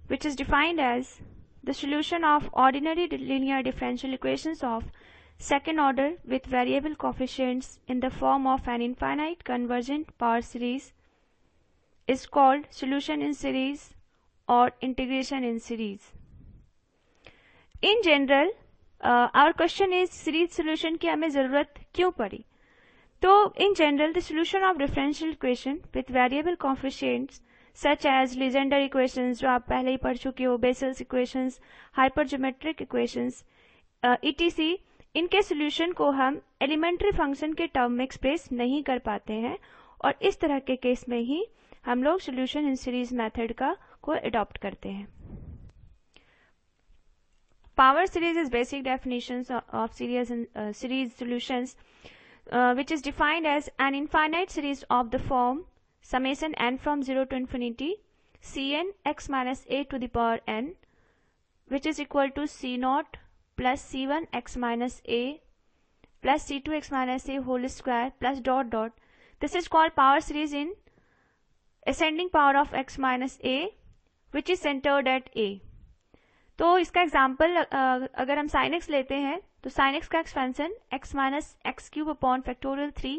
which is defined as the solution of ordinary linear differential equations of second order with variable coefficients in the form of an infinite convergent power series is called solution in series or integration in series. In general, our question is series solution की हमें ज़रूरत क्यों पड़ी? तो in general, the solution of differential equation with variable coefficients such as Legendre equations जो आप पहले ही पढ़ चुके हो, Bessel's equations, hypergeometric equations, etc. इनके solution को हम elementary function के term में express नहीं कर पाते हैं और इस तरह के केस में ही हम लोग solution in series method को adopt करते हैं. Power series is basic definitions of series solutions, which is defined as an infinite series of the form summation n from 0 to infinity cn x minus a to the power n, which is equal to c0 plus c1 x minus a plus c2 x minus a whole square plus dot dot. This is called power series in ascending power of x minus a, which is centered at a. तो इसका example अगर हम sin x लेते हैं तो sin x का expansion x minus x cube upon factorial 3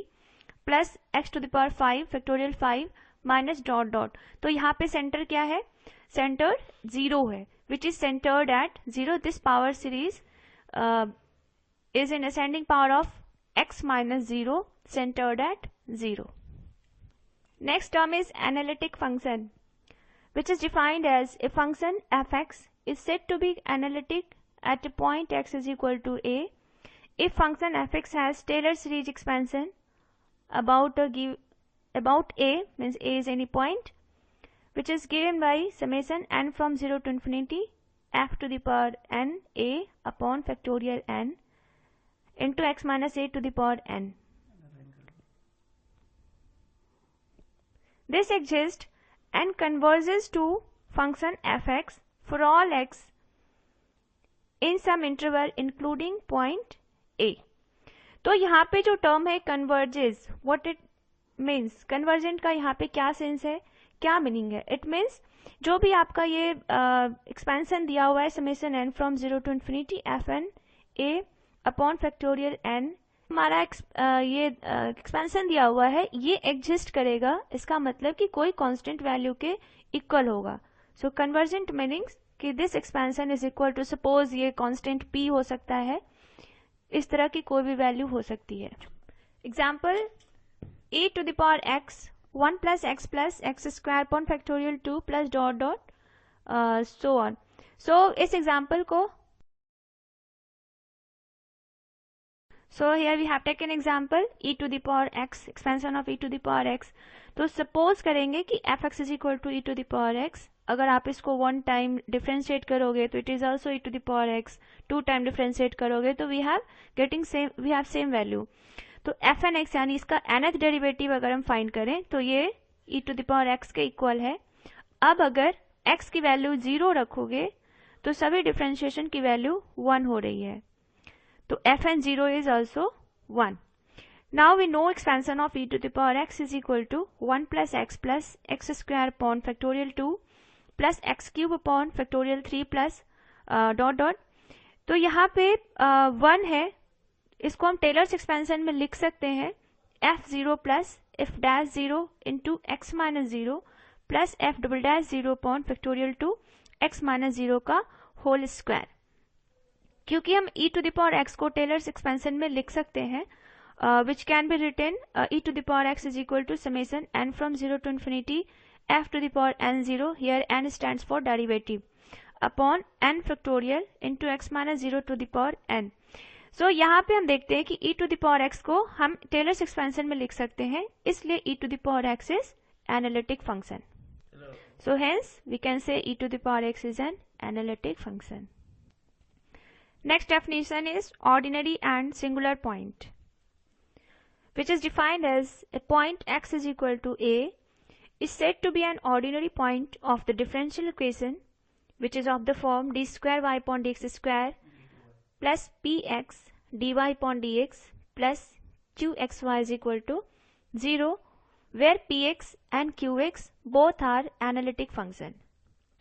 plus x to the power 5 factorial 5 minus dot dot. तो यहाँ पे सेंटर क्या है? सेंटर 0 है, which is centered at 0. This power series is in ascending power of x minus 0 centered at 0. Next term is analytic function, which is defined as a function fx is said to be analytic at a point x is equal to a if function fx has Taylor series expansion about a means a is any point, which is given by summation n from 0 to infinity f to the power n a upon factorial n into x minus a to the power n. This exists and converges to function fx for all x in some interval including point a. तो यहाँ पे जो term है converges, what it means, convergent का यहाँ पे क्या sense है, क्या मीनिंग है? इट मीन्स जो भी आपका ये एक्सपेंशन दिया हुआ है summation n from 0 to infinity f n a upon factorial n, हमारा ये एक्सपेंशन दिया हुआ है, ये एग्जिस्ट करेगा. इसका मतलब कि कोई कांस्टेंट वैल्यू के इक्वल होगा. सो कन्वर्जेंट मीनिंग्स कि this expansion is equal to, suppose ये कांस्टेंट p हो सकता है, इस तरह की कोई भी वैल्यू हो सकती है. Example e to the power x 1 plus x square upon factorial 2 plus dot dot so on. So इस एग्जाम्पल को So here we have taken example e to the power x, expansion of e to the power x. तो suppose करेंगे कि fx is equal to e to the power x. अगर आप इसको 1 time differentiate करोगे तो it is also e to the power x. 2 time differentiate करोगे तो we have same value. तो fn x यानी इसका nth डेरिवेटिव अगर हम फाइंड करें तो ये e to the power x के इक्वल है. अब अगर x की वैल्यू 0 रखोगे तो सभी डिफ्रेंशिएशन की वैल्यू 1 हो रही है. तो fn 0 is also 1. Now we know expansion of e to the power x is equal to 1 plus x square upon factorial 2 plus x cube upon factorial 3 plus dot dot. तो यहाँ पे 1 है, इसको हम टेलर्स एक्सपेंशन में लिख सकते हैं f0 plus f dash 0 into x minus 0 plus f double dash 0 upon factorial 2 x minus 0 का होल स्क्वायर. क्योंकि हम e to the power x को टेलर्स एक्सपेंशन में लिख सकते हैं, which can be written e to the power x is equal to summation n from 0 to infinity f to the power n0, here n stands for derivative, upon n factorial into x minus 0 to the power n. So यहाँ पे हम देखते हैं कि e to the power x को हम tailors expansion में लिख सकते हैं, इसलिए e to the power x is analytic function. So hence we can say e to the power x is an analytic function. Next definition is ordinary and singular point, which is defined as a point x is equal to a is said to be an ordinary point of the differential equation, which is of the form d square y upon dx square plus px dy upon dx plus qxy is equal to 0, where px and qx both are analytic function.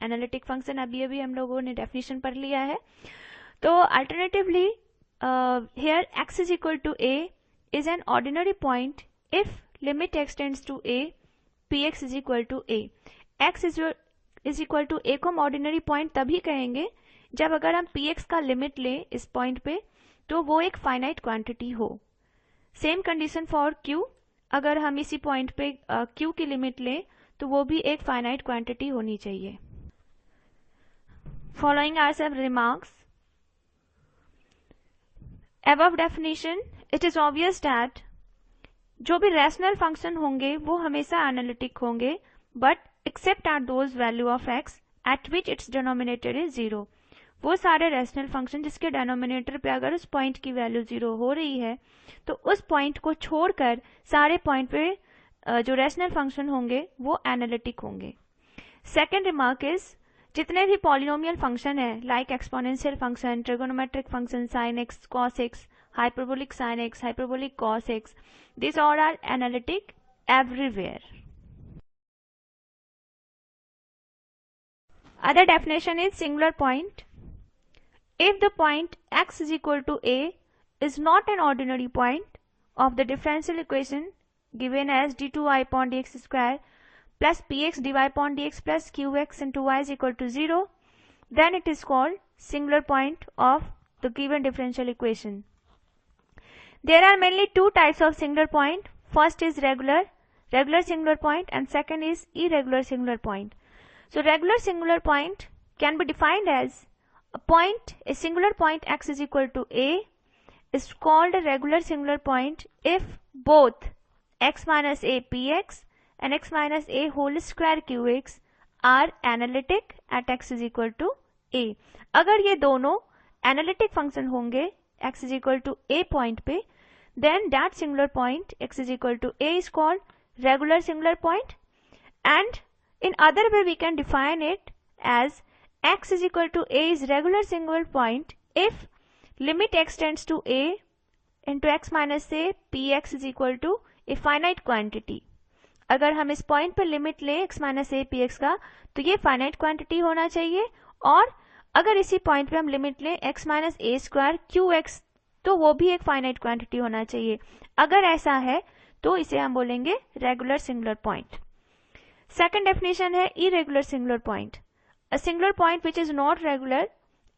Analytic function अभी अभी हम लोगों ने definition पढ़ लिया है। तो alternatively here x is equal to a is an ordinary point if limit x tends to a px is equal to a। x is equal to a को हम ऑर्डिनरी पॉइंट तभी कहेंगे जब अगर हम px का लिमिट लें इस पॉइंट पे तो वो एक फाइनाइट क्वांटिटी हो। सेम कंडीशन फॉर q, अगर हम इसी पॉइंट पे q की लिमिट लें तो वो भी एक फाइनाइट क्वांटिटी होनी चाहिए। Following are some remarks. Above definition, it is obvious that जो भी रैशनल फंक्शन होंगे वो हमेशा एनालिटिक होंगे, but except at those value of x eight which it's denominator is 0। वो सारे रैशनल फंक्शन जिसके डिनोमिनेटर पे अगर उस पॉइंट की वैल्यू 0 हो रही है तो उस पॉइंट को छोड़कर सारे पॉइंट पे जो रैशनल फंक्शन होंगे वो एनालिटिक होंगे। सेकेंड रिमार्क इज जितने भी पॉलिनोमियल फंक्शन है like exponential function, trigonometric function, sine x, cos x, hyperbolic sin x, hyperbolic cos x, these all are analytic everywhere. Other definition is singular point. If the point x is equal to a is not an ordinary point of the differential equation given as d2y upon dx square plus px dy upon dx plus qx into y is equal to 0, then it is called singular point of the given differential equation. There are mainly two types of singular point. First is regular singular point, and second is irregular singular point. So regular singular point can be defined as a singular point x is equal to a is called a regular singular point if both x minus a px and x minus a whole square qx are analytic at x is equal to a. अगर ये दोनों analytic function होंगे x is equal to a point पे, then that singular point x is equal to a is called regular singular point, and in other way we can define it as x is equal to a is regular singular point if limit x tends to a into x minus a px is equal to a finite quantity. अगर हम इस point पर limit लें x minus A P x का तो ये finite quantity होना चाहिए, और अगर इसी पॉइंट पे हम लिमिट लें x माइनस ए स्क्वायर क्यू एक्स तो वो भी एक फाइनाइट क्वांटिटी होना चाहिए। अगर ऐसा है तो इसे हम बोलेंगे regular singular point. Second definition है irregular singular point. A singular point which is not regular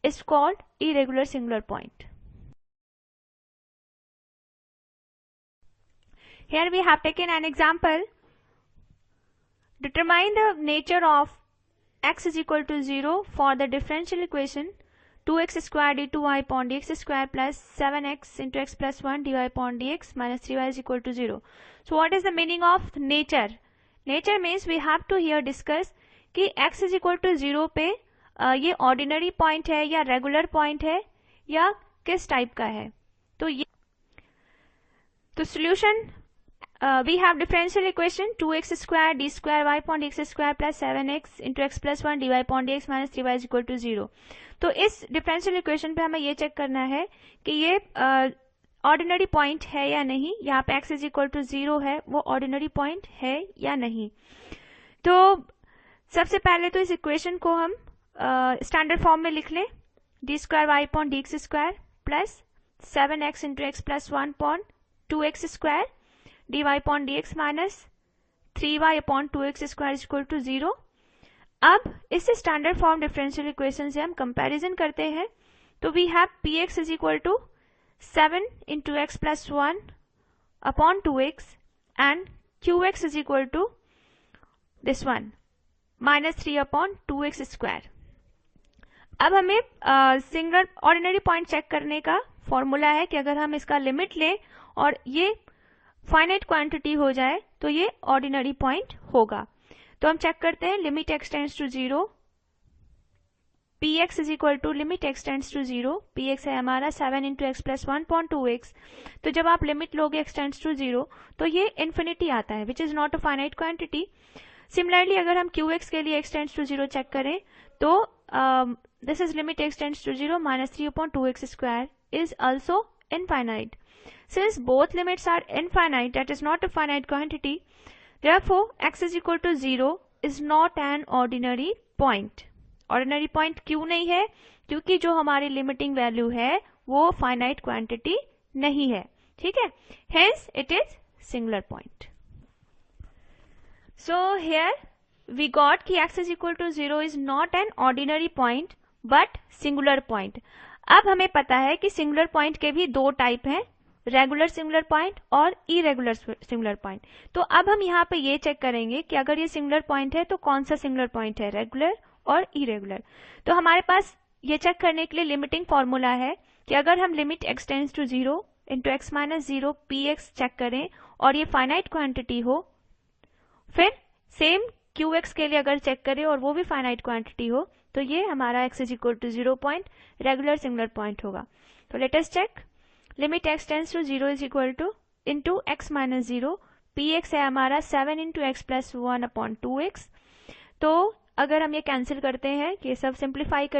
is called irregular singular point. Here we have taken an example. Determine the nature of x is equal to 0 for the differential equation 2x square d2y upon dx square plus 7x into x plus 1 dy upon dx minus 3y is equal to 0. So what is the meaning of nature? Nature means we have to here discuss कि x is equal to 0 पे ये ordinary point है या regular point है या किस type का है। तो solution we have differential equation 2x square d square y upon dx square plus 7x into x plus 1 dy upon dx minus 3y is equal to 0. तो इस डिफरेंशियल इक्वेशन पे हमें ये चेक करना है कि ये ऑर्डिनरी पॉइंट है या नहीं। यहाँ पे x इज इक्वल टू 0 है, वो ऑर्डिनरी पॉइंट है या नहीं। तो सबसे पहले तो इस इक्वेशन को हम स्टैंडर्ड फॉर्म में लिख लें, d square y upon d x square plus 7x into x plus 1 upon 2x square dy upon dx minus 3y upon 2x square is equal to 0. अब इस स्टैंडर्ड फॉर्म डिफरेंशियल इक्वेशन से हम comparison करते हैं तो we have px is equal to 7 into x plus 1 upon 2x and qx is equal to this one minus 3 upon 2x square. अब हमें single ordinary point check करने का formula है कि अगर हम इसका लिमिट लें और ये फाइनाइट क्वांटिटी हो जाए तो ये ऑर्डिनरी पॉइंट होगा। तो हम चेक करते हैं limit x tends to 0, px is equal to limit x tends to 0, px है हमारा 7 into x plus 1 upon 2x। तो जब आप लिमिट लोगे x टेंड्स टू 0 तो ये इन्फिनिटी आता है which is not a finite quantity. Similarly अगर हम qx के लिए x टेंड्स टू 0 चेक करें तो this is limit x tends to 0 minus 3 upon 2x square is also infinite. Since both limits are infinite, that is not a finite quantity, therefore x is equal to 0 is not an ordinary point. Ordinary point क्यों नहीं है? क्योंकि जो हमारी limiting value है वो finite quantity नहीं है, ठीक है, hence it is singular point. So here we got कि x is equal to 0 is not an ordinary point but singular point. अब हमें पता है कि सिंगुलर पॉइंट के भी दो टाइप हैं, रेगुलर सिंगुलर पॉइंट और इरेगुलर सिंगुलर पॉइंट। तो अब हम यहाँ पे ये चेक करेंगे कि अगर ये सिंगुलर पॉइंट है तो कौन सा सिंगुलर पॉइंट है, रेगुलर और इरेगुलर। तो हमारे पास ये चेक करने के लिए लिमिटिंग फॉर्मूला है कि अगर हम limit x tends to 0 into x minus 0 px check करें और ये फाइनाइट क्वांटिटी हो, फिर सेम qx के लिए अगर चेक करें और वो भी फाइनाइट क्वांटिटी हो, तो ये हमारा x is equal to 0 point regular singular point होगा। तो let us check, limit x tends to 0 is equal to into x minus 0 px है हमारा 7 into x plus 1 upon 2x। तो अगर हम ये कैंसिल करते हैं कि सब सिंप्लीफाई करके